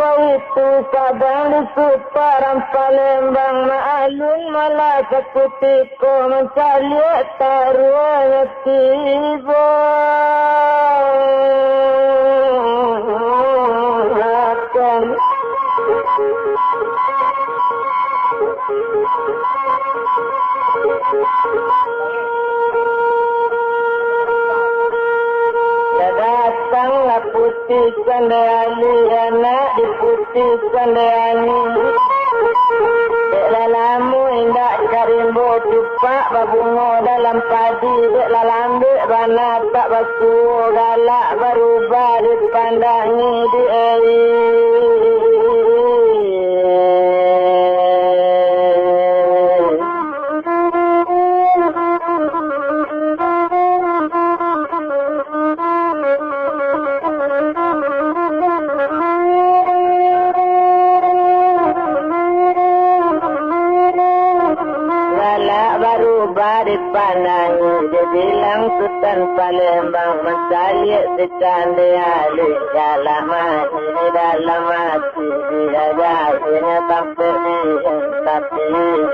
itu kadang di Suparam Palembang maalun malah sekutiko mencari taruhnya tiba akan datanglah putih sandali anak diputihkan deani dek lalamu indak karimbo cupak babungo dalam padi dek lalambe bana tak basuh galak berubah dipandangi di pandangi dia bilang Sultan Palembang mencari secanda alih dalam hati dalam hati dia jadinya sampai dia tapi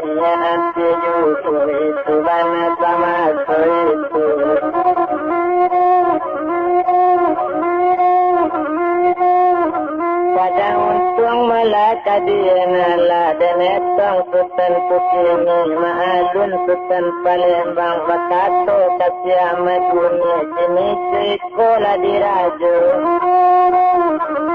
dia nanti juga itu mana sama itu kadang untung melaka dia nala dan etong Sultan Putini maalun Sultan Palembang bakato kasih amat dunia sini sekolah dirajo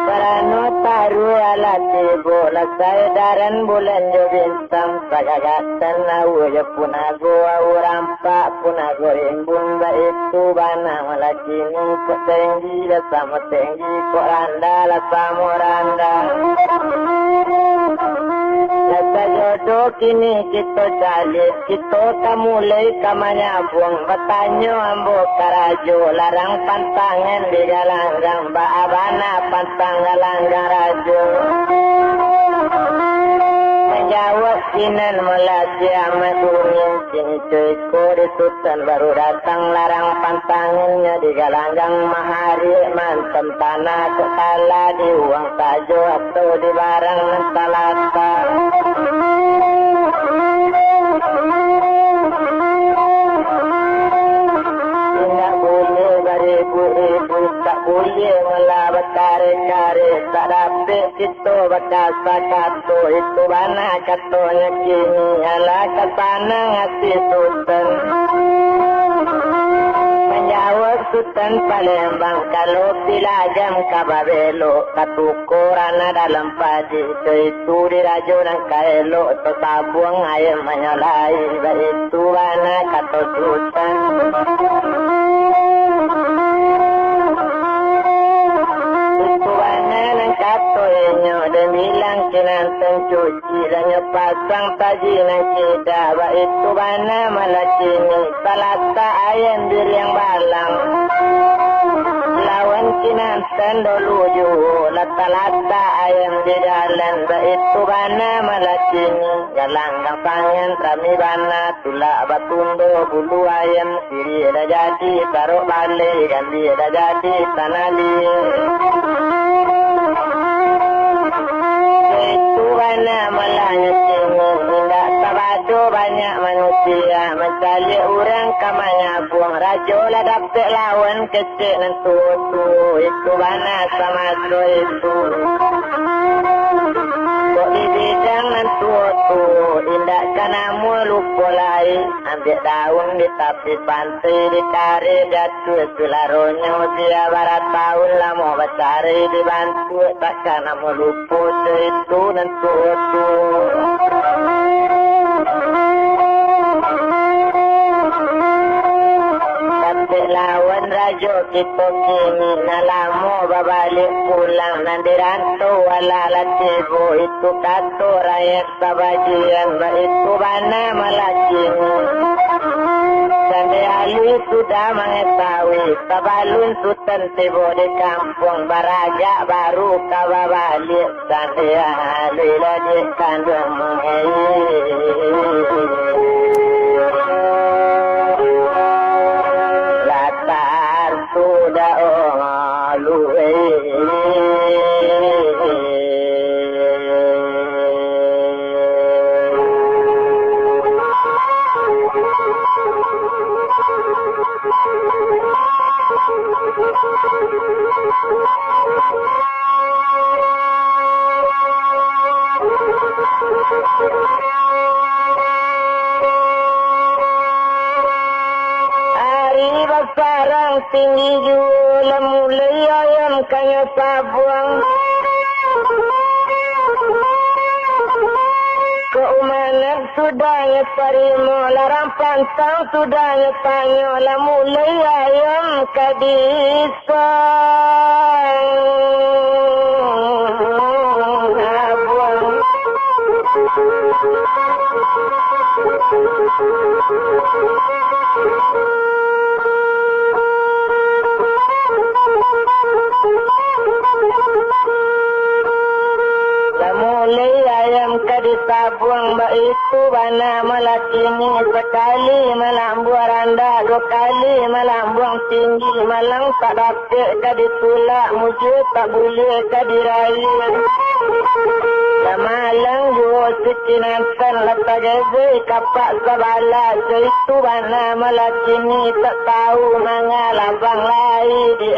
karena taruh alati bola saya daran bulan jo bintang sagagatan awu ya punago rampak punago rimbun ba itu bana malakini kok tinggi lah sama tinggi kok randa lah sama randa Lata jodoh kini kita jalin kita kamulai kamanya buang bertanya ambo karajo larang pantangan di galanggang baabana pantang galanggang rajo menjawab kinan melati amat dunia sini cuiku di Sultan baru datang larang pantangannya di galanggang mahari mantem tanah kekala di uang sajo atau di barang mentalata tak boleh melabat kare-kare tak dapat kita bakas kato itu bana katonya kini ala katana ngasih Sultan menjawab Sultan Palembang kalau pilajam kababelo katukurana dalam padi itu dirajo dan kaelo atau sabuang ayam menyalai itu bana kato Sultan dan bilang kinantang cuci dan pasang taji nan kita ba itu bana malakini salata ayam bir yang balang lawan kinantang dulu ju lata ayam di dalam ba itu bana malakini galang pangan kami bana tulak batundo bulu ayam siri dah jadi taruh balik ganti dah jadi tanali Bana malanya sini tidak sabado banyak manusia mencari orang kamanya buang rajo lah dapat lawan kecil nentu itu bana sama itu kok di bidang nentu indah kanamu lupa lain ambil daun di tepi pantai dicari jatuh selaronyo dia barat tahun lah mau bercari dibantu tak kanamu lupa itu nentu tapi lawan rajo kita kini nalamu babalik pulang nanti rantau wala latibu itu kato rakyat sabajian itu bana malakini sampai ahli sudah mengetahui kabalun Sultan tiba di kampung baraja baru kababalik sampai ahli lagi kandung latar sudah luwe tinggi jula mulai ayam kaya sabuang. Keumanan sudahnya parimo larang pantang sudahnya tanyola mulai ayam kadisang. Mulai ayam kadisabung itu bana melakini sekali melambuang randa dua kali melambuang tinggi malang tak dapat kaditulak mujur tak boleh kadiraya. Malang jua sikinantan letak geze kapak sabala itu bana melakini tak tahu mengalabang lai di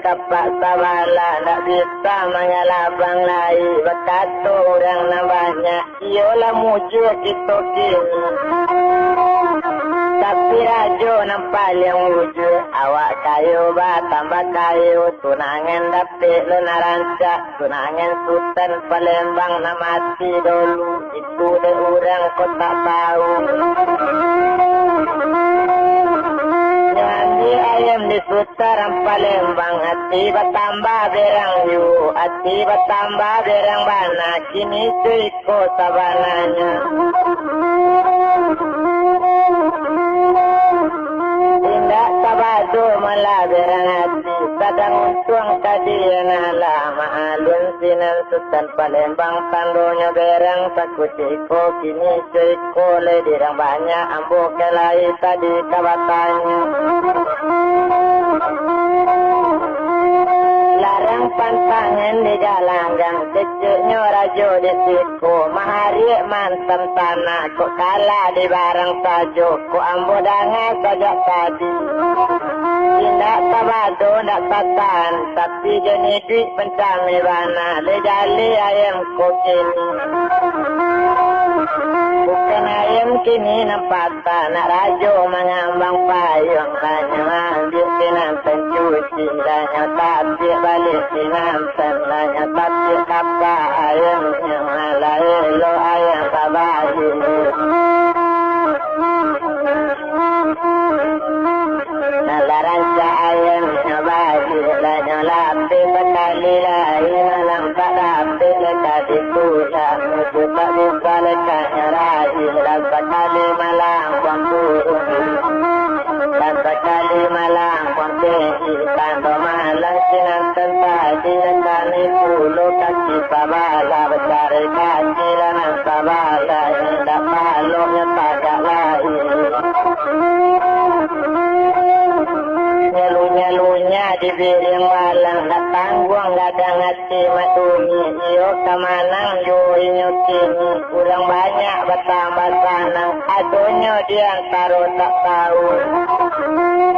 kapak sabala tak bisa mengalabang lai berkata orang namanya ialah mujur kita kini tapi rajo nampak yang wujud awak kayu tambah kayu tunangan dapet lena rancak tunangan sultan Palembang nak mati dulu itu dia orang kau tak tahu. Ayam di sutaran Palembang hati bertambah berang yu hati bertambah berang bana kini cuiko sabananya tindak sabado malah berang hati sadang untung tadi nala maalun sinan sultan Palembang tandonya berang takut cuiko kini cuiko le dirang banyak ambo kelai tadi kawatannya. Larang pantangan di jalan gang kecuknya rajo di siku mahari mantem tanah kok kalah di barang sajo kok ambo dangan saja tadi tidak sabado tak tatan tapi jenis duit pencami bana lejali ayam kok kini bukan ayam kini nampak tak nak rajo mengambang payung hanya ambil sinan pencuci hanya tapi balik sinan hanya tapi kapal ayam yang malah lo ayam babahi nalaranca ayam yang bahahi hanya lapi berkali lain malam tak dapat lekat dikulah musuh tak bisa lekatnya rahi dan sekali malam buang turun dan sekali malam buang tinggi tanda malam sinan tentadi nekani puluh kaki sabala besar kaki lanan sabala hendak paluknya tagak lain nyalu-nyalunya di biring malang datang buang gadang hati matuni iyo kemanang yo inyo kini kurang banyak bertambah sanang adonyo dia taruh tak tahu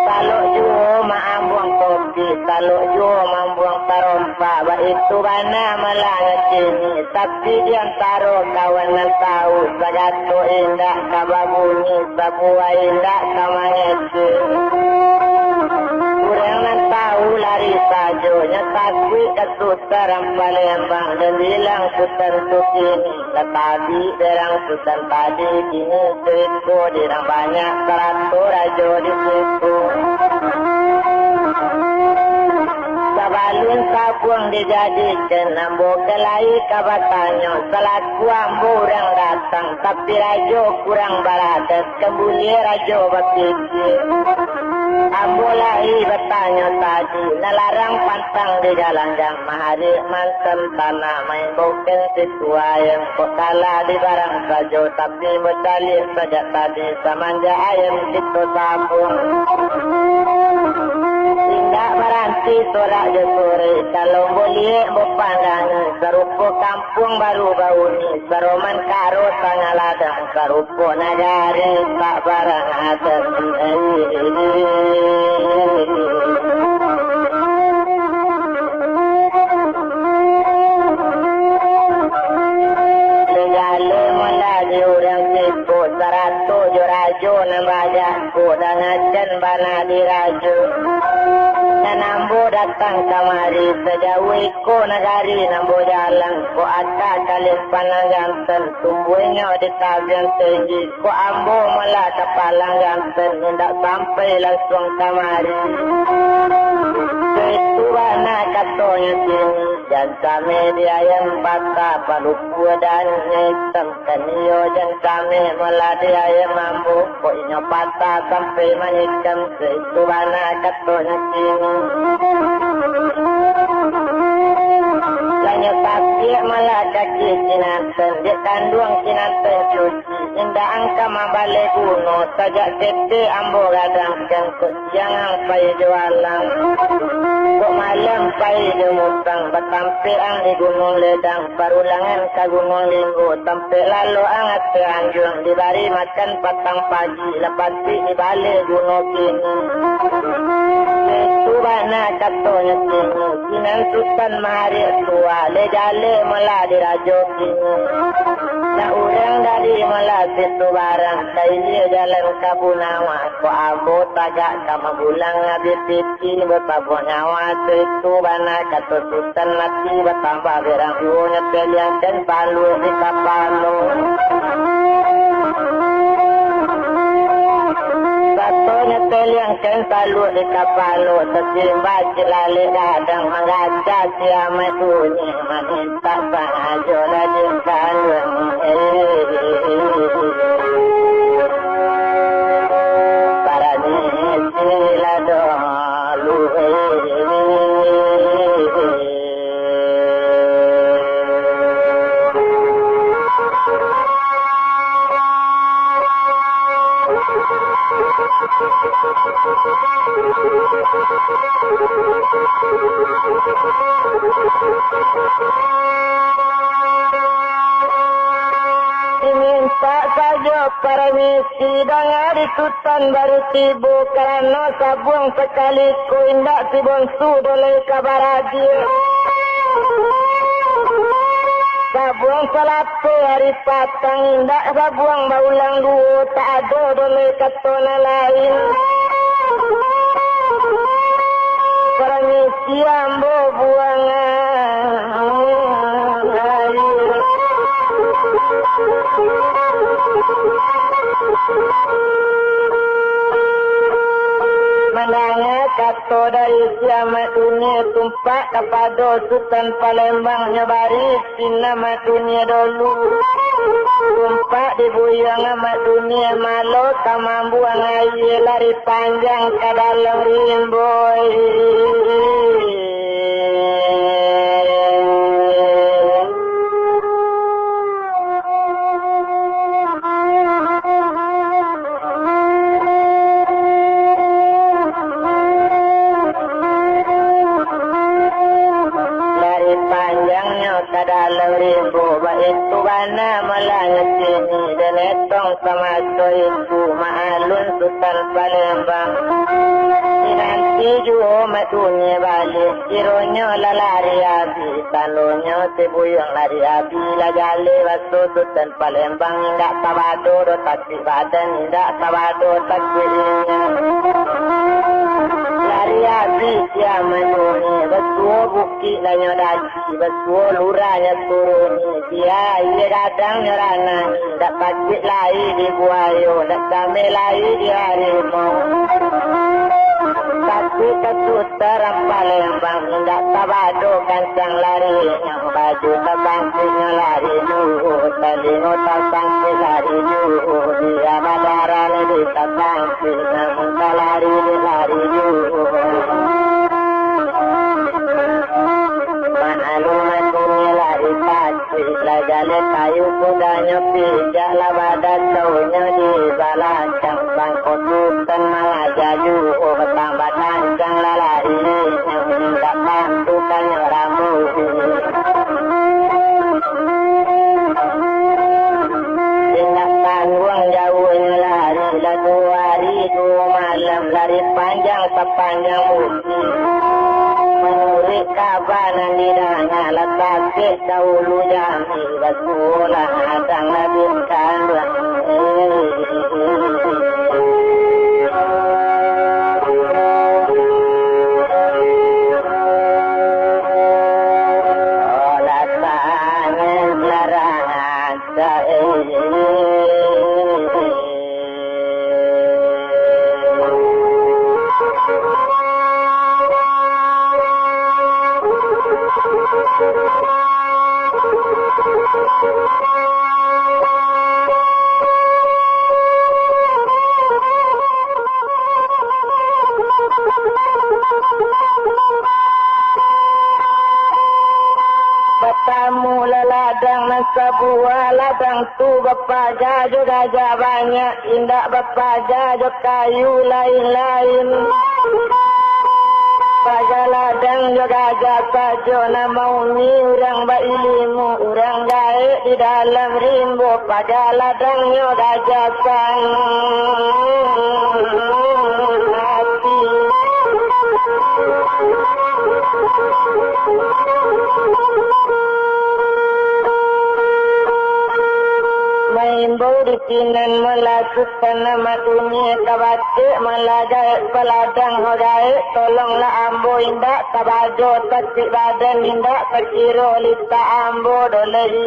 saluk juo maambuang kopi saluk juo mambuang tarompa itu bana malang kini tapi dia taruh kawanan tahu sagato indah kababunyi sabua indah kamangesi kurang tahu lari sajo nyataku kesusaran Palembang dan bilang putar tukini tetapi derang putar tadi kini cerita dirang banyak 100 rajo di situ sabalun sabung dijadikan ambo kelai kabatanyo selaku ambo orang datang tapi rajo kurang baradas kembali rajo berpikir ambo lahi bertanya tadi nalarang pantang di jalan jam mahari mantem tanah main bukan situa yang kok kalah di barang sajo tapi berdalil saja tadi samanja ayam itu sabung tindak barang hati sorak je sore kalau boleh berpandangan serupa kampung baru bau ni seroman karo tengah ladang serupa negara tak barang ada Sarato jurajo nambaja ko dangajan bana dirajo nambo datang kamari sejauh ko nagari nambo jalan ko ada kalim panangan tumbuhnya di tabian tinggi ko ambo malah kepalang ganten hendak sampai langsung kamari itu bana katonya sini dan kami dia yang patah palupu dan hitam kanio dan kami malah dia yang mampu koknya patah sampai manikam itu bana katonya sini hanya sakit malah kaki kinanten dia kandung kinanten cuci indah angka mabale kuno sajak tete ambo gadangkan kok jangan pai jualan kok malam pai demutang batampe ang di gunung ledang parulangan ka gunung linggo tampe lalu angat ke anjung dibari makan patang pagi lepas di balik gunung kini Subhana katonya kini kinan sutan mahari tua lejale malah dirajo kini na urang dari malah situ barang kaini jalan kabunawa ko ambo tagak kama bulang ngabit tiki betapa nyawa situ bana kato sutan mati betambah berang unya peliang dan palu di kapalo Satunya teliang kan palu di kapalo tersimba jelali dadang mengaca siama bunyi manita bahajo lagi kalung para nisi ladolu ingin tak saja permisi dengar ikutan baru tibu kerana sabung sekali ku indak si bongsu doleh kabar hadir sabung selape hari patang indak sabung baulang dua tak ada doleh katona lain permisi ambo buangan Menanya kato dari siamat dunia tumpak kepada Sultan Palembang nyabari sinama dunia dulu tumpak dibuyang amat dunia malu kamambuang air lari panjang ke dalam rimboy dalam ribu itu bana malang sini dan etong sama itu maalun Sultan Palembang nanti juga matunya balik kironya lalari abi talonya sebuyang lari abi lajale waktu Sultan Palembang tidak sabado tapi badan tidak sabado takbirnya lari abi siamanya betul bukti nanya daji betul lurahnya turuni dia ia kadang nyerana tak pacik lagi di buayo tak kami lagi di harimau tapi ketut terang Palembang tak tabado kancang lari yang baju terbangkitnya lari dulu telingo terbangkit lari dulu dia madaran di terbangkit namun lari dulu ma'alumat dunia lari pasti lajale kayu kudanya pijak labadat taunya di balacang bangkot hutan malah jaju bertambah tancang lalari yang kabanan lidahnya letak dahulu jami basulah adang nabi kandang Bertamu leladang sebuah ladang tu berpaja juga banyak indah berpaja juga kayu lain-lain. Pada ladang juga jasa jona maumi orang berilmu orang gaib di dalam rimbo pada ladang juga jasa hati. Main dikinan melakukan nama dunia kabaca melajak peladang horai tolonglah ambo indak kabajo takik badan indak keciro lita ambo dolari.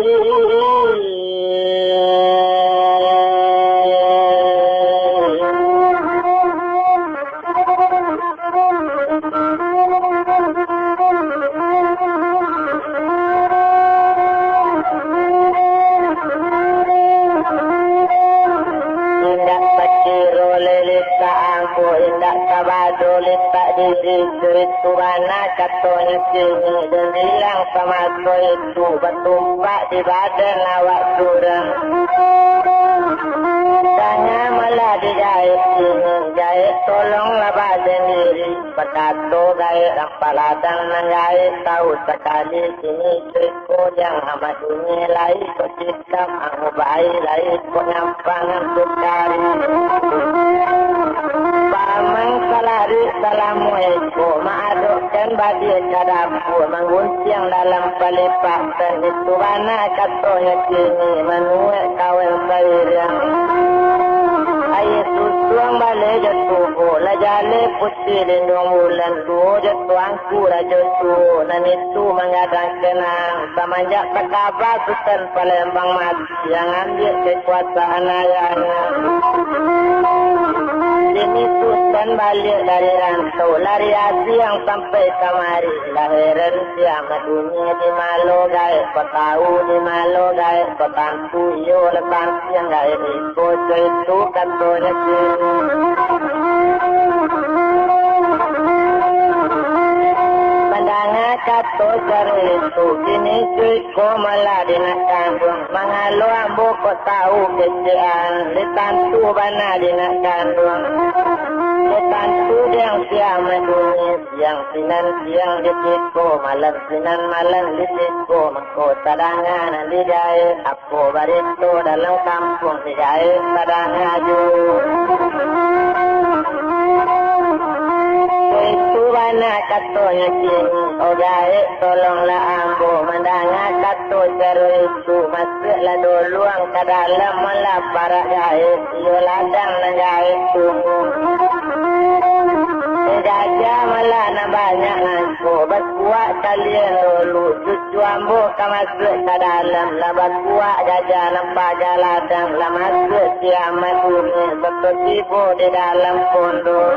Itu mana katanya sini dan bilang sama itu bertumpak di badan awak surang. Tanya malah dijahit sini jahit tolonglah badan diri petato gaya rampaladang menjahit tahu sekali sini triko yang amat dunia lain kecikam aku baik lain penyampangan sukari. Paman salari salamualaikum maadukkan badi kadapu mengunciang dalam pelipak dan itu mana katanya kini menuai kawan sayang ayat susuang balik jatuh lajale putih lindung bulan dua jatuh angkura jatuh dan itu mengadang kenang semenjak pekabar Sultan Palembang mati yang ambil kekuasaan ayahnya. Ini Sultan balik dari rantau lari yang sampai kamari lahiran siang dunia di malo gaya petahu di malo gaya petantu yo lepas siang gaya ikut itu kantornya sini. Pandangnya kato cari itu kini cuiko malah dinakan mengalo ambo kau tahu kecian ditantu bana dinakan ditantu yang siang mendunia siang sinan siang ditiko malam sinan malam ditiko mahkota dangan dijahit apa barito dalam kampung dijahit padang aju. Itu mana katanya kini ogai tolonglah ambo mendengar kata cara itu masuklah duluang ke dalam malah para jahit iyo ladang dan jahit tunggu gajah malah nak banyak aku berkuat kalian dulu cucu ambo ke masuk ke dalam lah berkuat gajah nampak ladang lah masuk kiamat bumi betul tiba di dalam pondok.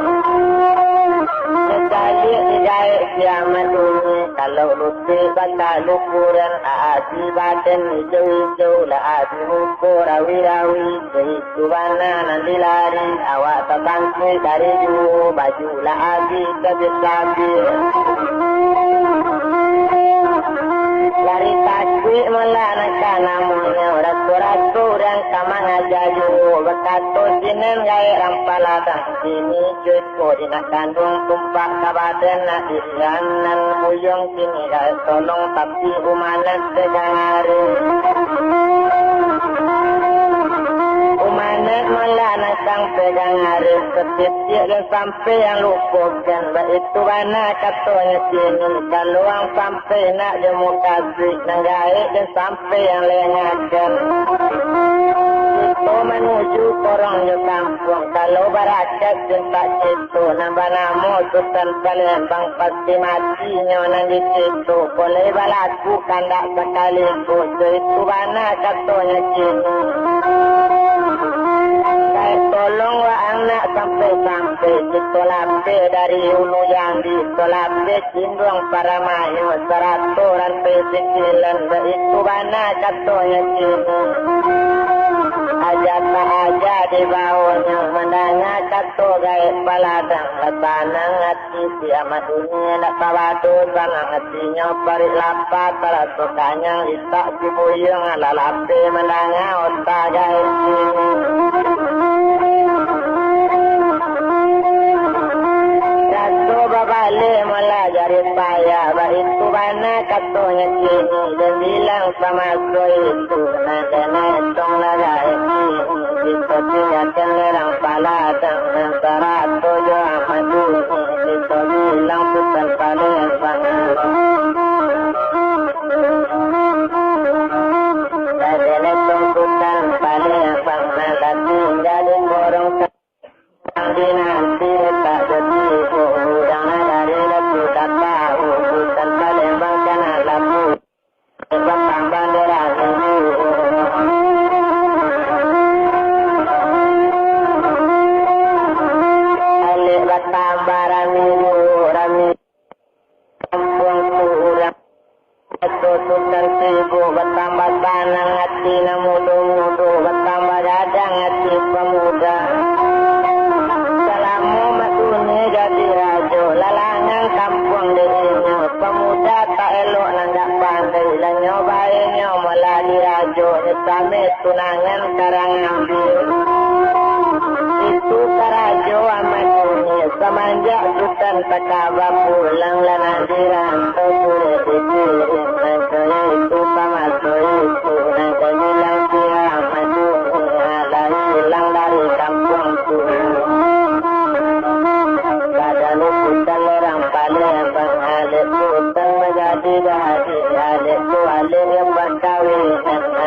Sekali dijahit kiamat bumi kalau lupa bakal lukuran aadi badan hijau-hijau lah aadi muka rawi-rawi itu mana nanti lari awak terbangkit dari jauh baju lah aadi kebis-kabis lari tasbih malah nak namanya ratu-ratu dan kamang aja jauh berkata sinan gaya rampaladang sini cuiku dinak kandung tumpak kabadan nak dirianan muyung sini gaya tolong tapi umanan sedang hari umanan Nenek melana sang pegang hari setiap dan sampai yang lupakan. Itu mana katanya sini. Kalau yang sampai nak jemu kasih. Nanggaik dan sampai yang lengakan. Itu menuju korongnya kampung. Kalau barakat cinta itu. Nambah namu Sultan Palembang pasti matinya nanti situ. Boleh balaku kandak sekaligus. Itu mana katanya sini. Tolong wa anak sampai kita lape dari ulu yang di solape cindung para mayu seraturan pesikilan itu mana katanya sini aja tak aja di bawahnya menanya kato gaya paladang letanang hati siamat dunia nak tawadu sanang hatinya parik lapat terasukanya litak sibuyung ala lape menanya otak gaya sini balik melajari payah itu mana katanya sini dan bilang sama itu nada tong laga ini kita tinggalkan lerang paladang antara tojo amadu kita bilang Sultan Palembang nada tong Sultan Palembang nada tinggal di borong di nanti tak jadi Sultan Palembang kana lapu batang bandera ini alik batang barami rami kampung kurang itu Sultan Seribu batang batanang hati namudu-mudu batang badadang hati pemuda salamu matuni jadi rajo lalangan kampung dirinya pemuda tak elok nanggap pandai dan nyobainnya malah dirajo sampai tunangan karang ambil itu karajo amat dunia semenjak Sultan tak kabar pulang lanang dirantau sudah dikirim nanti itu pamasuk itu nanti bilang dia amat dunia lah hilang dari kampung turun badan Sultan orang Palembang alik Sultan menjadi dahadi alik tu alik yang berkawin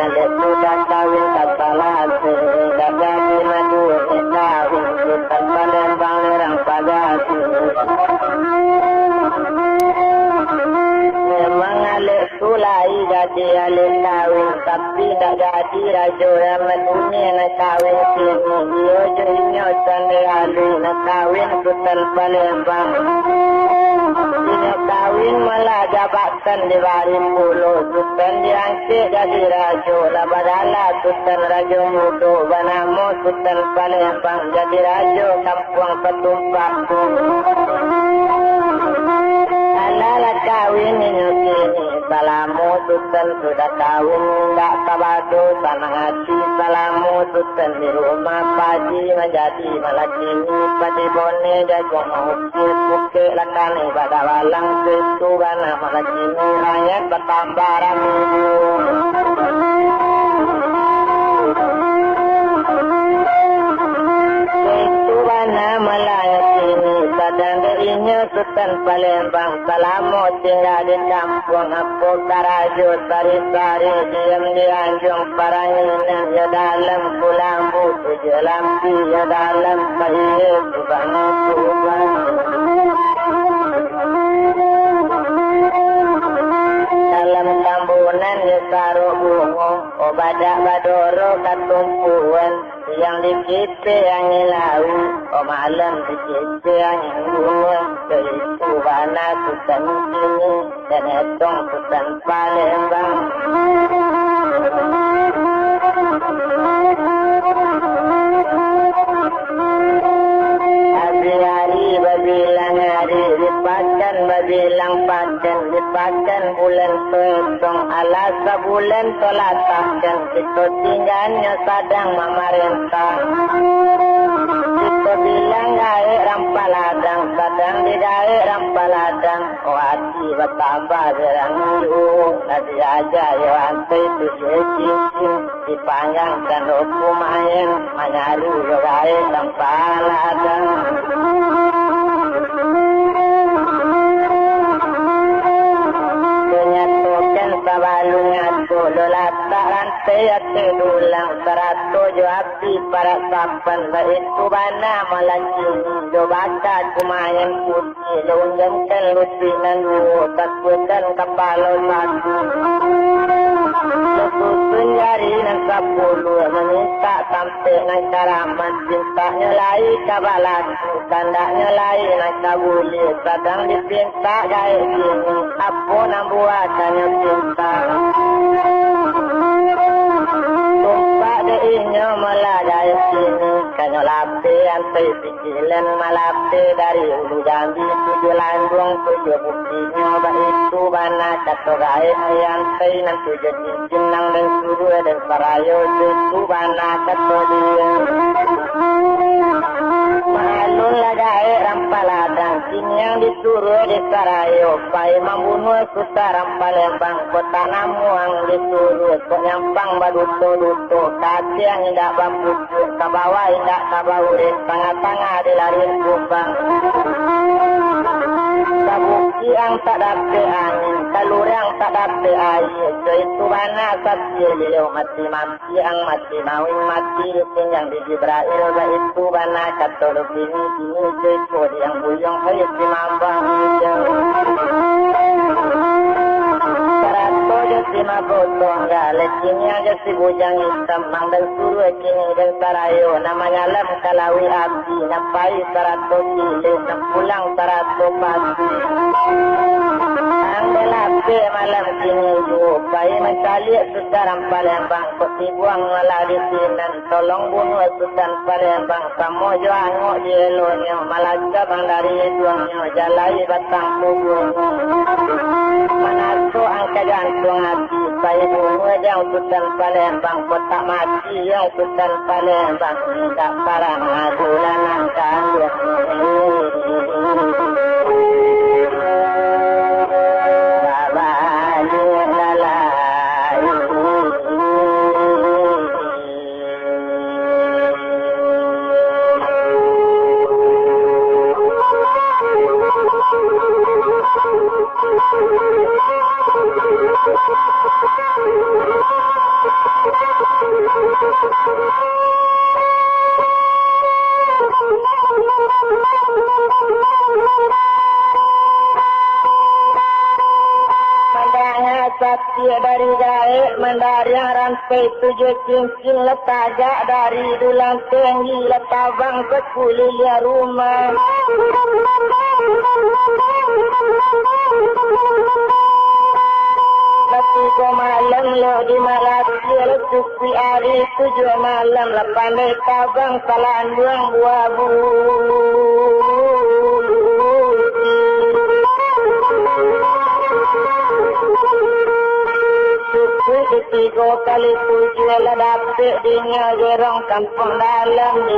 alik tu dah kawin kata lasi dah jadi madu kawin Sultan Palembang orang Pagasi memang alik tu lai jadi alik kawin tapi tak jadi rajo yang dunia nak kawin sini dia jadinya candai alu nak kawin Sultan Palembang dia kawin malah jabatan di Barim Pulau Sultan diangkat jadi rajo lah badala Sultan Rajo Mudo banamo Sultan Palembang jadi rajo kampung Petumpak alala kawin ini sini salamu Sultan sudah kawin tak tabado sanang hati salamu Sultan di rumah padi menjadi malakini padi bone jagung ukir bukit lakani badawalang situ bana malakini rakyat bertambah rami situ bana melayakini sadang dirinya Sultan Palembang salamu tinggal di kampung apa karajo sari-sari diam di anjung paranginan ya dalam pulang buku jelampi ya dalam pahir subang dalam tambunan ya taruh bungo obadak badoro katumpuan yang dikite yang ilau malam dikite yang bungo itu bana Sultan ini dan etong Sultan Palembang hari babilang hari dipatkan babilang paten dipatkan bulan petong ala sebulan tolatahkan kita tinggalnya sadang memerintah kita bilang digawe rampaladang kadang digawe rampaladang wati betambah berang tadi aja yo antai tu cincin dipanjangkan ukumain manyaru yo gawe rampaladang balungnya dulu lataran saya terulang serato jo api para sapan itu bana malanci do baca kumayan putih lonjang kan lusinan takutkan kepala satu lepas penjari dan sepuluh meminta sampai nak caraman cintanya lain kabalan tandanya lain nak kabuli sedang dipinta gaya sini apa nak buatannya pinta tumpak deinya meladai sini kanyo lape antai pikilan malape dari ulu jambi tujuh landung tujuh buktinya itu bana kato gai antai nan tujuh cincin nang dan suruh dan parayo itu bana kato dia malun ladai rampaladang kini yang disuruh di sarayo pai membunuh susah rampalembang kota namuang disuruh kok nyampang baduto-duto kaki yang tidak bambu ke bawah tidak kabaurin tengah-tengah dilarin kubang kabuki yang tak dapat angin kalur yang tak dapat air itu mana sabti beliau mati-mati yang mati mawin mati yang di Jibrail itu mana kata begini ini itu yang buyong hayat di mambang lima potong galak kini aja si bujang hitam mang dan suruh kini dan sarayo namanya lem kalawi api nampai 100 kilo pulang 100 pasti ang delape malam kini jupai mencari sudaran Palembang peti buang malah di sini tolong bunuh sudan Palembang kamu juango jelonya malah cabang dari duangnya jalai batang kubur manatu angka jantung hati saya bunuh yang sudan Palembang kota mati yang sudan Palembang tidak parah madulan angka Satya dari gaib mendaria rantai 7 cincin letajak dari dulang tinggi letabang sekuliah rumah Latigo malam lo di Malaysia letupi hari 7 malam lepandai tabang salanduang buah Tiga kali 7 lah dapat dinya gerong kampung dalam di